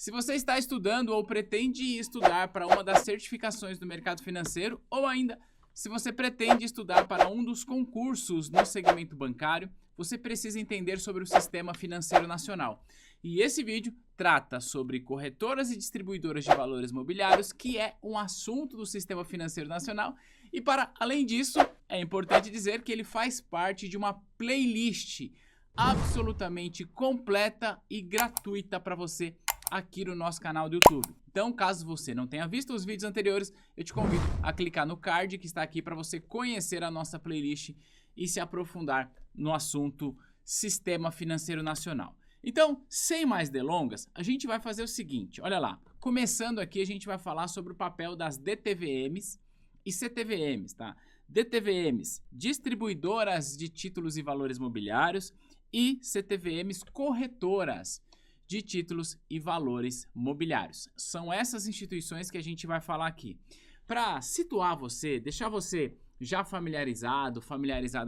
Se você está estudando ou pretende estudar para uma das certificações do mercado financeiro, ou ainda se você pretende estudar para um dos concursos no segmento bancário, você precisa entender sobre o sistema financeiro nacional. E esse vídeo trata sobre corretoras e distribuidoras de valores mobiliários, que é um assunto do sistema financeiro nacional. E para além disso, é importante dizer que ele faz parte de uma playlist absolutamente completa e gratuita para você aqui no nosso canal do YouTube. Então, caso você não tenha visto os vídeos anteriores, eu te convido a clicar no card que está aqui para você conhecer a nossa playlist e se aprofundar no assunto Sistema Financeiro Nacional. Então, sem mais delongas, a gente vai fazer o seguinte, olha lá. Começando aqui, a gente vai falar sobre o papel das DTVMs e CTVMs, tá? DTVMs, distribuidoras de títulos e valores mobiliários, e CTVMs, corretoras de títulos e valores mobiliários. São essas instituições que a gente vai falar aqui. Para situar você, deixar você já familiarizada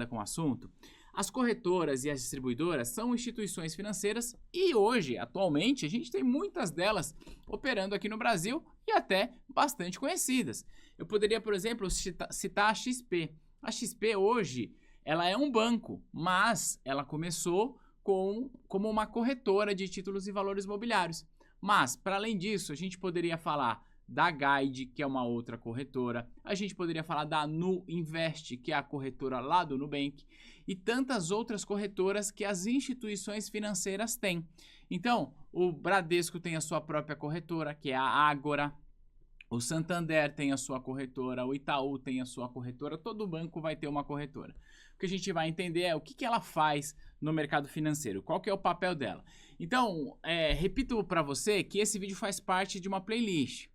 com o assunto, as corretoras e as distribuidoras são instituições financeiras e hoje, atualmente, a gente tem muitas delas operando aqui no Brasil e até bastante conhecidas. Eu poderia, por exemplo, citar a XP. A XP hoje, ela é um banco, mas ela começou como uma corretora de títulos e valores mobiliários. Mas, para além disso, a gente poderia falar da Guide, que é uma outra corretora. A gente poderia falar da Nu Invest, que é a corretora lá do Nubank. E tantas outras corretoras que as instituições financeiras têm. Então, o Bradesco tem a sua própria corretora, que é a Ágora. O Santander tem a sua corretora, o Itaú tem a sua corretora, todo banco vai ter uma corretora. O que a gente vai entender é o que ela faz no mercado financeiro, qual que é o papel dela. Então, repito para você que esse vídeo faz parte de uma playlist.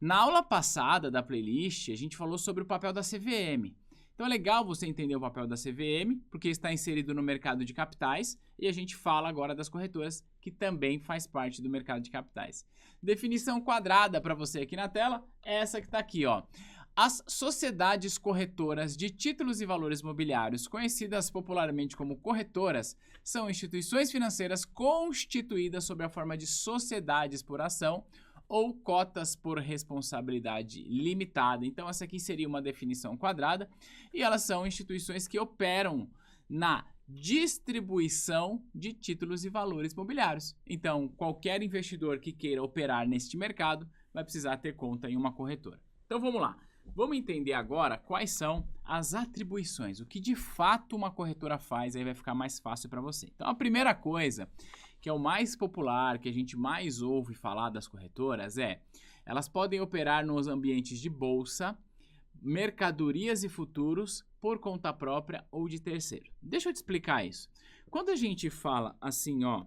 Na aula passada da playlist, a gente falou sobre o papel da CVM. Então é legal você entender o papel da CVM, porque está inserido no mercado de capitais, e a gente fala agora das corretoras, que também faz parte do mercado de capitais. Definição quadrada para você aqui na tela é essa que está aqui, ó. As sociedades corretoras de títulos e valores mobiliários, conhecidas popularmente como corretoras, são instituições financeiras constituídas sob a forma de sociedades por ação ou cotas por responsabilidade limitada. Então essa aqui seria uma definição quadrada e elas são instituições que operam na distribuição de títulos e valores mobiliários. Então qualquer investidor que queira operar neste mercado vai precisar ter conta em uma corretora. Então vamos lá. Vamos entender agora quais são as atribuições, o que de fato uma corretora faz, aí vai ficar mais fácil para você. Então a primeira coisa, que é o mais popular, que a gente mais ouve falar das corretoras, elas podem operar nos ambientes de bolsa, mercadorias e futuros por conta própria ou de terceiro. Deixa eu te explicar isso. Quando a gente fala assim, ó,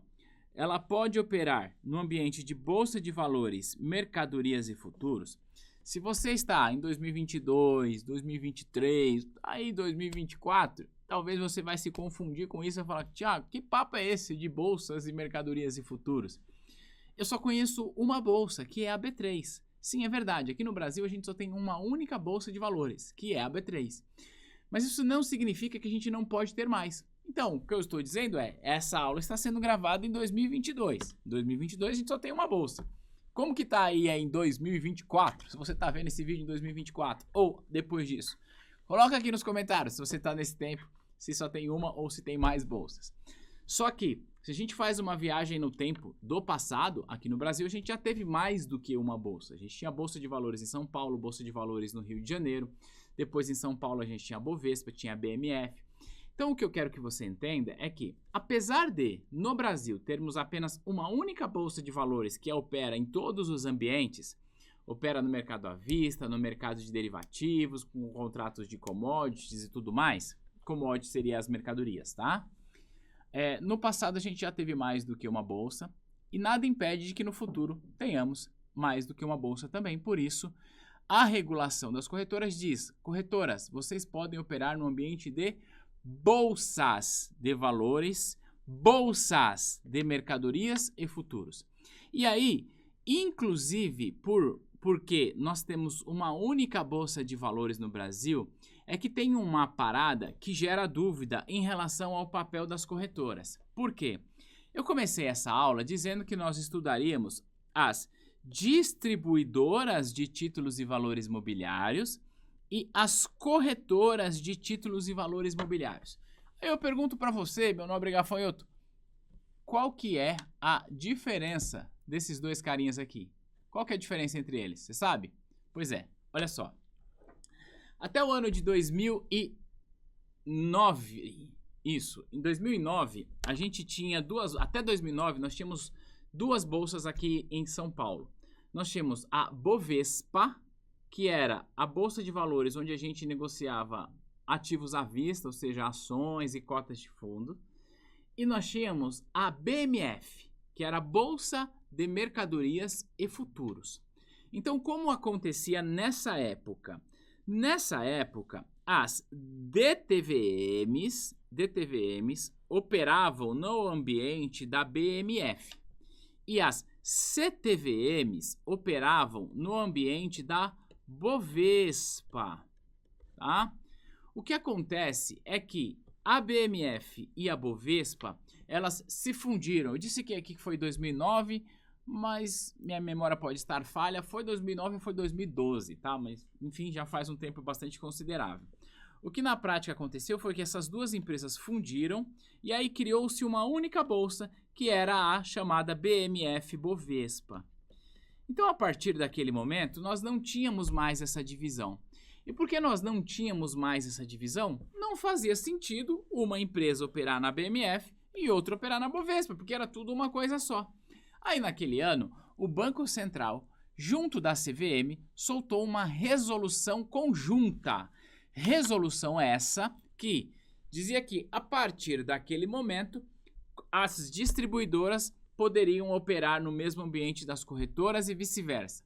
ela pode operar no ambiente de bolsa de valores, mercadorias e futuros. Se você está em 2022, 2023, aí 2024, talvez você vai se confundir com isso e falar, Thiago, que papo é esse de bolsas e mercadorias e futuros? Eu só conheço uma bolsa, que é a B3. Sim, é verdade, aqui no Brasil a gente só tem uma única bolsa de valores, que é a B3. Mas isso não significa que a gente não pode ter mais. Então, o que eu estou dizendo essa aula está sendo gravada em 2022. Em 2022 a gente só tem uma bolsa. Como que tá aí em 2024? Se você tá vendo esse vídeo em 2024 ou depois disso, coloca aqui nos comentários se você tá nesse tempo, se só tem uma ou se tem mais bolsas. Só que, se a gente faz uma viagem no tempo do passado, aqui no Brasil, a gente já teve mais do que uma bolsa. A gente tinha Bolsa de Valores em São Paulo, Bolsa de Valores no Rio de Janeiro. Depois em São Paulo a gente tinha a Bovespa, tinha a BMF. Então o que eu quero que você entenda é que, apesar de, no Brasil, termos apenas uma única bolsa de valores que opera em todos os ambientes, opera no mercado à vista, no mercado de derivativos, com contratos de commodities e tudo mais, commodities seriam as mercadorias, tá? No passado a gente já teve mais do que uma bolsa e nada impede de que no futuro tenhamos mais do que uma bolsa também. Por isso, a regulação das corretoras diz, corretoras, vocês podem operar no ambiente de bolsas de valores, bolsas de mercadorias e futuros. E aí, inclusive, porque nós temos uma única bolsa de valores no Brasil, é que tem uma parada que gera dúvida em relação ao papel das corretoras. Por quê? Eu comecei essa aula dizendo que nós estudaríamos as distribuidoras de títulos e valores mobiliários e as corretoras de títulos e valores mobiliários. Aí eu pergunto para você, meu nobre gafanhoto, qual que é a diferença desses dois carinhas aqui? Qual que é a diferença entre eles? Você sabe? Pois é, olha só. Até o ano de 2009, em 2009, a gente tinha até 2009 nós tínhamos duas bolsas aqui em São Paulo. Nós tínhamos a Bovespa, que era a bolsa de valores onde a gente negociava ativos à vista, ou seja, ações e cotas de fundo. E nós tínhamos a BMF, que era a Bolsa de Mercadorias e Futuros. Então, como acontecia nessa época? Nessa época, as DTVMs operavam no ambiente da BMF e as CTVMs operavam no ambiente da Bovespa, tá? O que acontece é que a BMF e a Bovespa, elas se fundiram. Eu disse que aqui foi 2009, mas minha memória pode estar falha. Foi 2009 ou foi 2012, tá? Mas, enfim, já faz um tempo bastante considerável. O que na prática aconteceu foi que essas duas empresas fundiram e aí criou-se uma única bolsa, que era a chamada BMF Bovespa. Então, a partir daquele momento, nós não tínhamos mais essa divisão. E porque nós não tínhamos mais essa divisão, não fazia sentido uma empresa operar na BMF e outra operar na Bovespa, porque era tudo uma coisa só. Aí, naquele ano, o Banco Central, junto da CVM, soltou uma resolução conjunta. Resolução essa que dizia que, a partir daquele momento, as distribuidoras poderiam operar no mesmo ambiente das corretoras e vice-versa.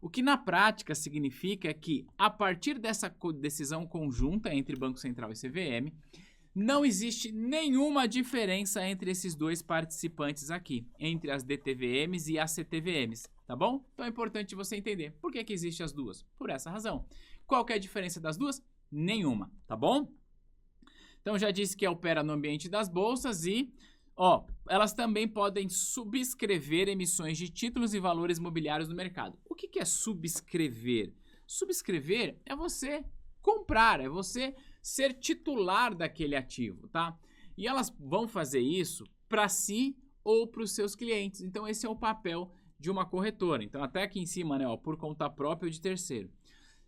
O que na prática significa que, a partir dessa decisão conjunta entre Banco Central e CVM, não existe nenhuma diferença entre esses dois participantes aqui, entre as DTVMs e as CTVMs, tá bom? Então é importante você entender por que existem as duas. Por essa razão. Qual que é a diferença das duas? Nenhuma, tá bom? Então já disse que opera no ambiente das bolsas e, elas também podem subscrever emissões de títulos e valores mobiliários no mercado. O que é subscrever? Subscrever é você comprar, é você ser titular daquele ativo, tá? E elas vão fazer isso para si ou para os seus clientes. Então esse é o papel de uma corretora. Então até aqui em cima, né, por conta própria ou de terceiro.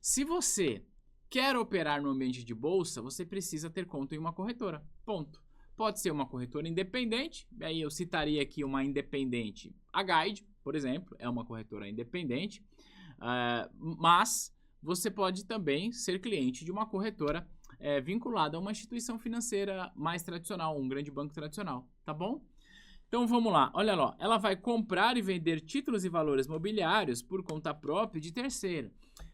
Se você quer operar no ambiente de bolsa, você precisa ter conta em uma corretora. Ponto. Pode ser uma corretora independente, aí eu citaria aqui uma independente, a Guide, por exemplo, é uma corretora independente, mas você pode também ser cliente de uma corretora vinculada a uma instituição financeira mais tradicional, um grande banco tradicional, tá bom? Então vamos lá, olha lá, ela vai comprar e vender títulos e valores mobiliários por conta própria de terceiro.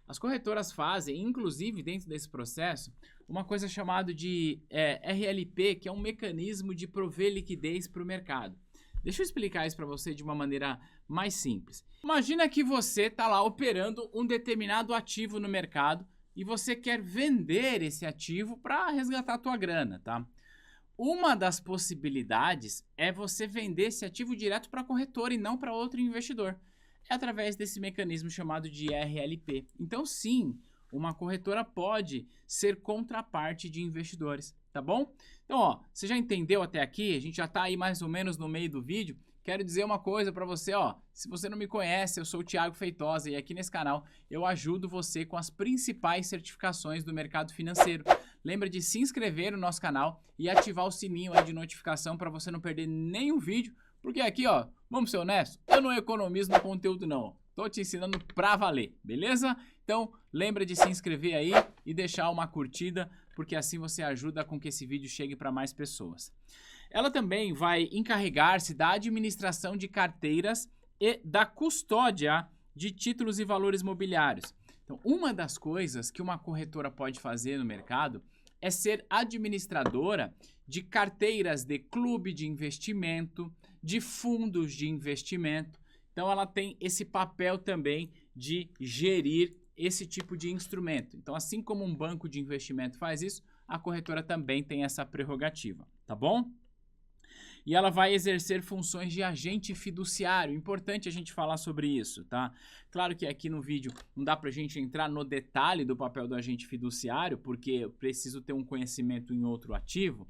As corretoras fazem, inclusive dentro desse processo, uma coisa chamada de RLP, que é um mecanismo de prover liquidez para o mercado. Deixa eu explicar isso para você de uma maneira mais simples. Imagina que você está lá operando um determinado ativo no mercado e você quer vender esse ativo para resgatar a tua grana, tá? Uma das possibilidades é você vender esse ativo direto para a corretora e não para outro investidor. É através desse mecanismo chamado de RLP. Então, sim, uma corretora pode ser contraparte de investidores, tá bom? Então, você já entendeu até aqui? A gente já está aí mais ou menos no meio do vídeo. Quero dizer uma coisa para você, se você não me conhece, eu sou o Thiago Feitosa e aqui nesse canal eu ajudo você com as principais certificações do mercado financeiro. Lembra de se inscrever no nosso canal e ativar o sininho aí de notificação para você não perder nenhum vídeo, porque aqui, vamos ser honestos, eu não economizo no conteúdo não, tô te ensinando pra valer, beleza? Então, lembra de se inscrever aí e deixar uma curtida, porque assim você ajuda com que esse vídeo chegue para mais pessoas. Ela também vai encarregar-se da administração de carteiras e da custódia de títulos e valores mobiliários. Então, uma das coisas que uma corretora pode fazer no mercado é ser administradora de carteiras de clube de investimento, de fundos de investimento. Então, ela tem esse papel também de gerir esse tipo de instrumento. Então, assim como um banco de investimento faz isso, a corretora também tem essa prerrogativa, tá bom? e ela vai exercer funções de agente fiduciário. Importante a gente falar sobre isso, tá? Claro que aqui no vídeo não dá pra gente entrar no detalhe do papel do agente fiduciário, porque eu preciso ter um conhecimento em outro ativo,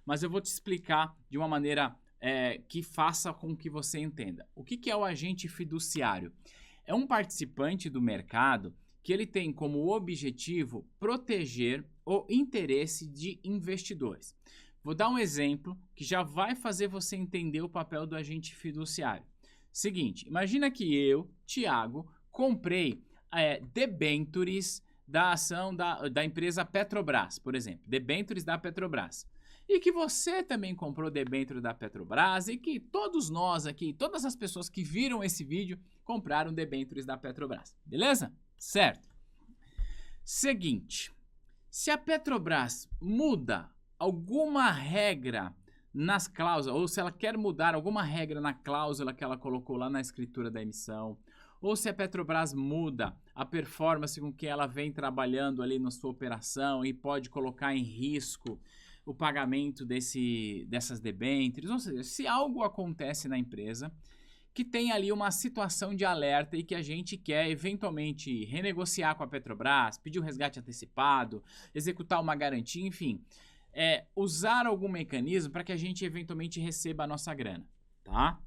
mas eu vou te explicar de uma maneira que faça com que você entenda. O que é o agente fiduciário? É um participante do mercado que ele tem como objetivo proteger o interesse de investidores. Vou dar um exemplo que já vai fazer você entender o papel do agente fiduciário. Seguinte, imagina que eu, Thiago, comprei debêntures da ação da empresa Petrobras, por exemplo, debêntures da Petrobras. E que você também comprou debênture da Petrobras e que todos nós aqui, todas as pessoas que viram esse vídeo, compraram debêntures da Petrobras, beleza? Certo. Seguinte, se a Petrobras muda alguma regra nas cláusulas, ou se ela quer mudar alguma regra na cláusula que ela colocou lá na escritura da emissão, ou se a Petrobras muda a performance com que ela vem trabalhando ali na sua operação e pode colocar em risco o pagamento dessas debêntures, ou seja, se algo acontece na empresa que tem ali uma situação de alerta e que a gente quer eventualmente renegociar com a Petrobras, pedir um resgate antecipado, executar uma garantia, enfim, usar algum mecanismo para que a gente eventualmente receba a nossa grana, tá?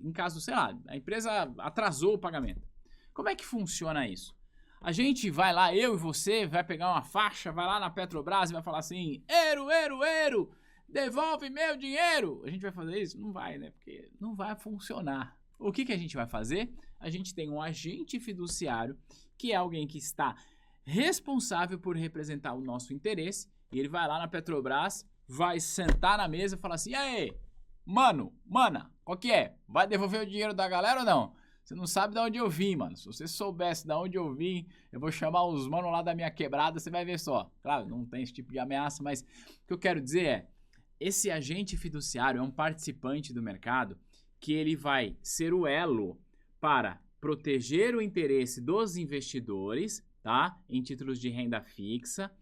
Em caso, sei lá, a empresa atrasou o pagamento. Como é que funciona isso? A gente vai lá, eu e você, vai pegar uma faixa, vai lá na Petrobras e vai falar assim, Ero, devolve meu dinheiro. A gente vai fazer isso? Não vai, né? Porque não vai funcionar. O que a gente vai fazer? A gente tem um agente fiduciário, que é alguém que está responsável por representar o nosso interesse, e ele vai lá na Petrobras, vai sentar na mesa e falar assim, e aí, mana, qual que é? Vai devolver o dinheiro da galera ou não? Você não sabe de onde eu vim, mano. Se você soubesse de onde eu vim, eu vou chamar os manos lá da minha quebrada, você vai ver só. Claro, não tem esse tipo de ameaça, mas o que eu quero dizer é, esse agente fiduciário é um participante do mercado que ele vai ser o elo para proteger o interesse dos investidores, tá? Em títulos de renda fixa,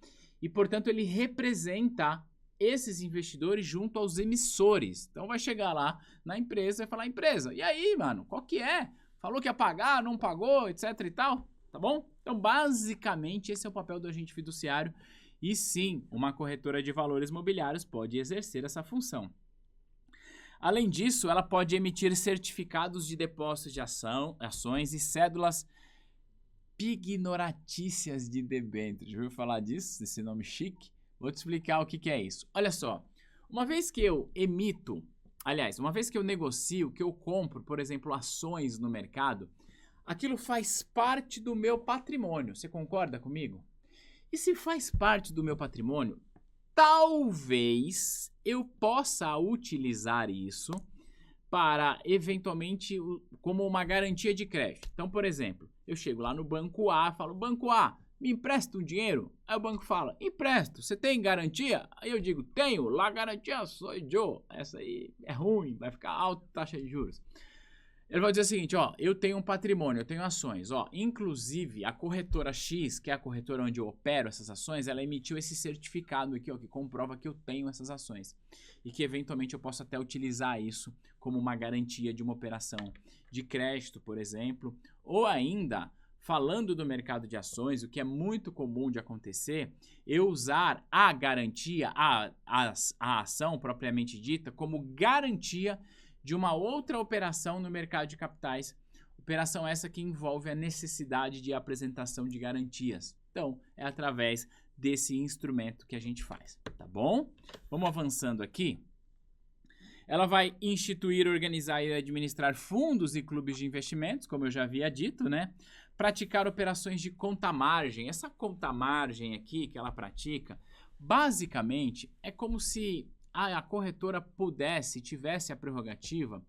e, portanto, ele representa esses investidores junto aos emissores. Então, vai chegar lá na empresa e falar, empresa, e aí, mano, qual que é? Falou que ia pagar, não pagou, etc e tal, tá bom? Então, basicamente, esse é o papel do agente fiduciário e sim, uma corretora de valores mobiliários pode exercer essa função. Além disso, ela pode emitir certificados de depósito de ações e cédulas pignoratícias de debêntures. Já ouviu falar disso, desse nome chique? Vou te explicar o que é isso. Olha só, uma vez que eu negocio, que eu compro, por exemplo, ações no mercado, aquilo faz parte do meu patrimônio. Você concorda comigo? E se faz parte do meu patrimônio, talvez eu possa utilizar isso para, eventualmente, como uma garantia de crédito. Então, por exemplo, eu chego lá no Banco A, falo, Banco A, me empresta um dinheiro? Aí o banco fala, empresto, você tem garantia? Aí eu digo, tenho, la garantia sou eu. Essa aí é ruim, vai ficar alta a taxa de juros. Ele vai dizer o seguinte, ó, eu tenho um patrimônio, eu tenho ações, ó, inclusive a corretora X, que é a corretora onde eu opero essas ações, ela emitiu esse certificado aqui, ó, que comprova que eu tenho essas ações e que eventualmente eu posso até utilizar isso como uma garantia de uma operação de crédito, por exemplo, ou ainda, falando do mercado de ações, o que é muito comum de acontecer, eu usar a garantia, a ação propriamente dita, como garantia de uma outra operação no mercado de capitais. Operação essa que envolve a necessidade de apresentação de garantias. Então, é através desse instrumento que a gente faz, tá bom? Vamos avançando aqui. Ela vai instituir, organizar e administrar fundos e clubes de investimentos, como eu já havia dito, né? Praticar operações de conta-margem. Essa conta-margem aqui que ela pratica, basicamente, é como se a corretora tivesse a prerrogativa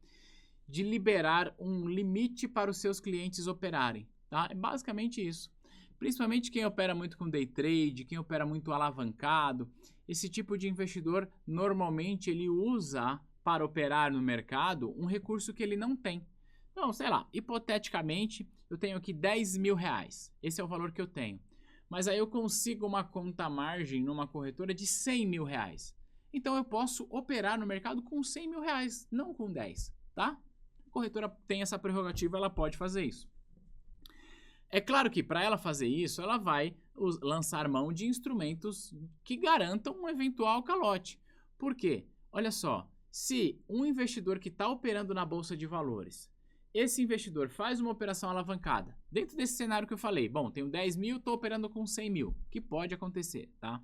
de liberar um limite para os seus clientes operarem, tá? É basicamente isso. Principalmente quem opera muito com day trade, quem opera muito alavancado, esse tipo de investidor, normalmente ele usa para operar no mercado um recurso que ele não tem. Então, sei lá, hipoteticamente, eu tenho aqui 10 mil reais. Esse é o valor que eu tenho. Mas aí eu consigo uma conta margem numa corretora de 100 mil reais. então eu posso operar no mercado com 100 mil reais, não com 10, tá? A corretora tem essa prerrogativa, ela pode fazer isso. É claro que para ela fazer isso, ela vai lançar mão de instrumentos que garantam um eventual calote. Por quê? Olha só, se um investidor que está operando na Bolsa de Valores, esse investidor faz uma operação alavancada, dentro desse cenário que eu falei, bom, tenho 10 mil, estou operando com 100 mil, que pode acontecer, tá?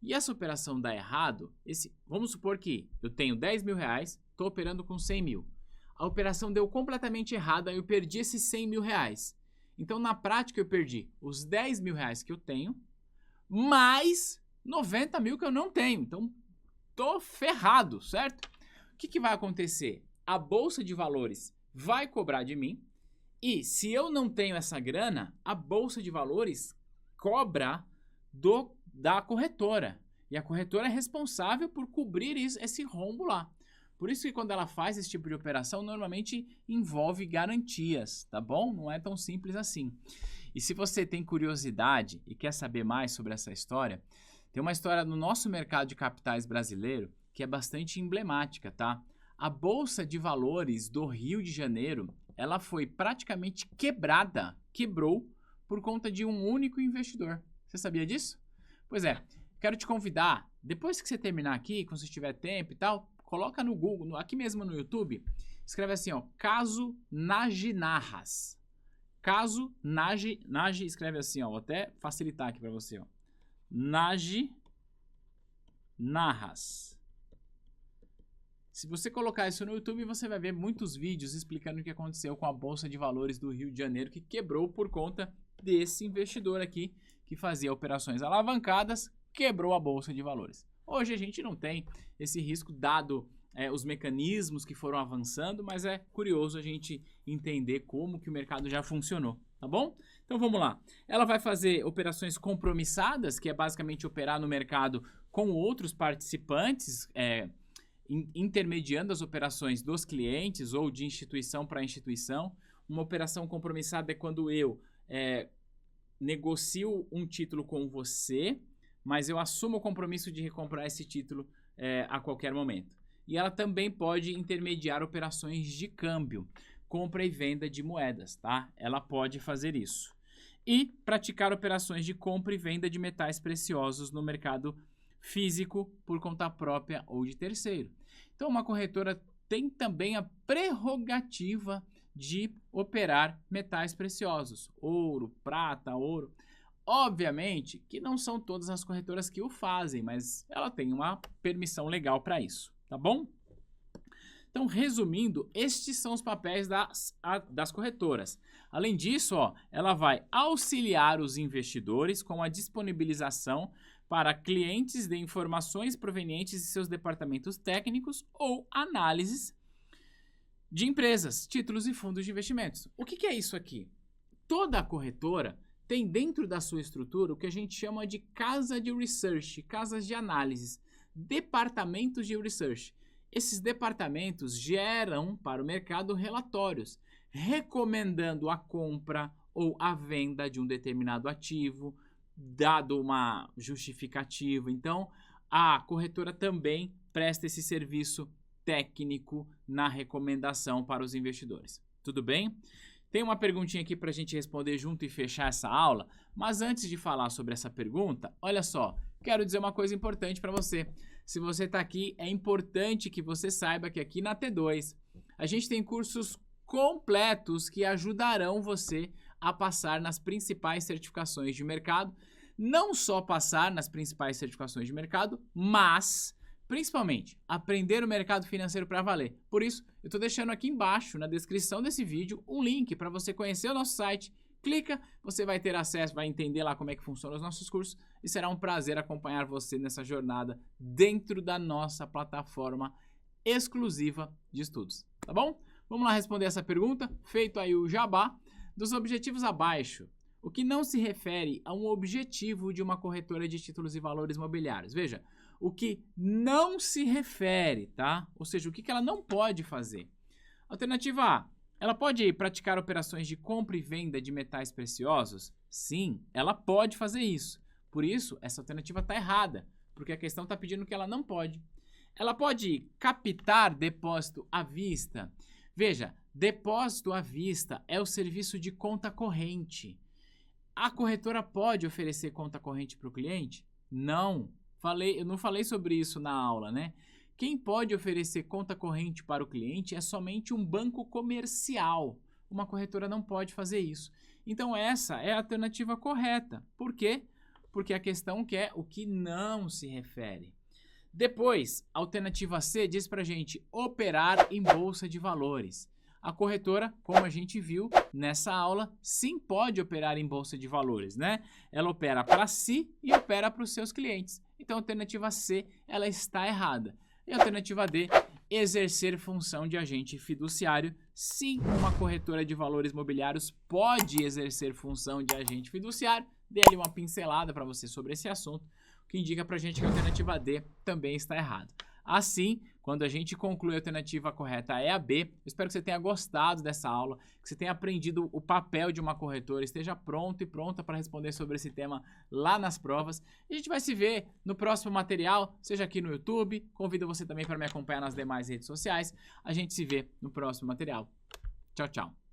E essa operação dá errado, vamos supor que eu tenho 10 mil reais, estou operando com 100 mil. A operação deu completamente errada, eu perdi esses 100 mil reais. Então, na prática, eu perdi os 10 mil reais que eu tenho, mais 90 mil que eu não tenho. Então, tô ferrado, certo? O que vai acontecer? A Bolsa de Valores vai cobrar de mim e, se eu não tenho essa grana, a Bolsa de Valores cobra da corretora. E a corretora é responsável por cobrir esse rombo lá. Por isso que quando ela faz esse tipo de operação, normalmente envolve garantias, tá bom? Não é tão simples assim. E se você tem curiosidade e quer saber mais sobre essa história, tem uma história no nosso mercado de capitais brasileiro que é bastante emblemática, tá? A Bolsa de Valores do Rio de Janeiro, ela foi praticamente quebrou por conta de um único investidor. Você sabia disso? Pois é, quero te convidar, depois que você terminar aqui, quando você tiver tempo e tal, coloca no Google, aqui mesmo no YouTube, escreve assim, ó, caso Nagy Narras. Caso Nagy escreve assim, ó, vou até facilitar aqui para você, ó. Nagy Narras. Se você colocar isso no YouTube, você vai ver muitos vídeos explicando o que aconteceu com a Bolsa de Valores do Rio de Janeiro, que quebrou por conta desse investidor aqui, que fazia operações alavancadas, quebrou a Bolsa de Valores. Hoje a gente não tem esse risco, dado os mecanismos que foram avançando, mas é curioso a gente entender como que o mercado já funcionou, tá bom? Então vamos lá. Ela vai fazer operações compromissadas, que é basicamente operar no mercado com outros participantes, intermediando as operações dos clientes ou de instituição para instituição. Uma operação compromissada é quando eu negocio um título com você, mas eu assumo o compromisso de recomprar esse título a qualquer momento. E ela também pode intermediar operações de câmbio, compra e venda de moedas, tá? Ela pode fazer isso. E praticar operações de compra e venda de metais preciosos no mercado físico por conta própria ou de terceiro. Então, uma corretora tem também a prerrogativa de operar metais preciosos, ouro, prata, ouro. Obviamente que não são todas as corretoras que o fazem, mas ela tem uma permissão legal para isso, tá bom? Então, resumindo, estes são os papéis das corretoras. Além disso, ó, ela vai auxiliar os investidores com a disponibilização para clientes de informações provenientes de seus departamentos técnicos ou análises de empresas, títulos e fundos de investimentos. O que é isso aqui? Toda corretora tem dentro da sua estrutura o que a gente chama de casa de research, casas de análises, departamentos de research. Esses departamentos geram para o mercado relatórios, recomendando a compra ou a venda de um determinado ativo, dado uma justificativa. Então, a corretora também presta esse serviço técnico na recomendação para os investidores. Tudo bem? Tem uma perguntinha aqui para a gente responder junto e fechar essa aula, mas antes de falar sobre essa pergunta, olha só, quero dizer uma coisa importante para você. Se você está aqui, é importante que você saiba que aqui na T2 a gente tem cursos completos que ajudarão você a passar nas principais certificações de mercado. Não só passar nas principais certificações de mercado, mas principalmente aprender o mercado financeiro para valer. Por isso, eu estou deixando aqui embaixo, na descrição desse vídeo, um link para você conhecer o nosso site. Clica, você vai ter acesso, vai entender lá como é que funcionam os nossos cursos e será um prazer acompanhar você nessa jornada dentro da nossa plataforma exclusiva de estudos, tá bom? Vamos lá responder essa pergunta, feito aí o jabá. Dos objetivos abaixo, o que não se refere a um objetivo de uma corretora de títulos e valores imobiliários? Veja, o que não se refere, tá? Ou seja, o que ela não pode fazer. Alternativa A, ela pode praticar operações de compra e venda de metais preciosos? Sim, ela pode fazer isso. Por isso, essa alternativa está errada. porque a questão está pedindo que ela não pode. Ela pode captar depósito à vista. Veja, depósito à vista é o serviço de conta corrente. A corretora pode oferecer conta corrente para o cliente? Não. Eu não falei sobre isso na aula, né? Quem pode oferecer conta corrente para o cliente é somente um banco comercial. Uma corretora não pode fazer isso. Então essa é a alternativa correta. Por quê? Porque a questão quer o que não se refere. Depois, a alternativa C diz pra gente operar em bolsa de valores. A corretora, como a gente viu nessa aula, sim pode operar em bolsa de valores, né? Ela opera para si e opera para os seus clientes. Então a alternativa C, ela está errada. E a alternativa D, exercer função de agente fiduciário. Sim, uma corretora de valores mobiliários pode exercer função de agente fiduciário. Dei ali uma pincelada para você sobre esse assunto, o que indica pra gente que a alternativa D também está errada. Assim, quando a gente conclui a alternativa correta é a B. Eu espero que você tenha gostado dessa aula, que você tenha aprendido o papel de uma corretora, esteja pronto e pronta para responder sobre esse tema lá nas provas. E a gente vai se ver no próximo material, seja aqui no YouTube. Convido você também para me acompanhar nas demais redes sociais. A gente se vê no próximo material. Tchau, tchau.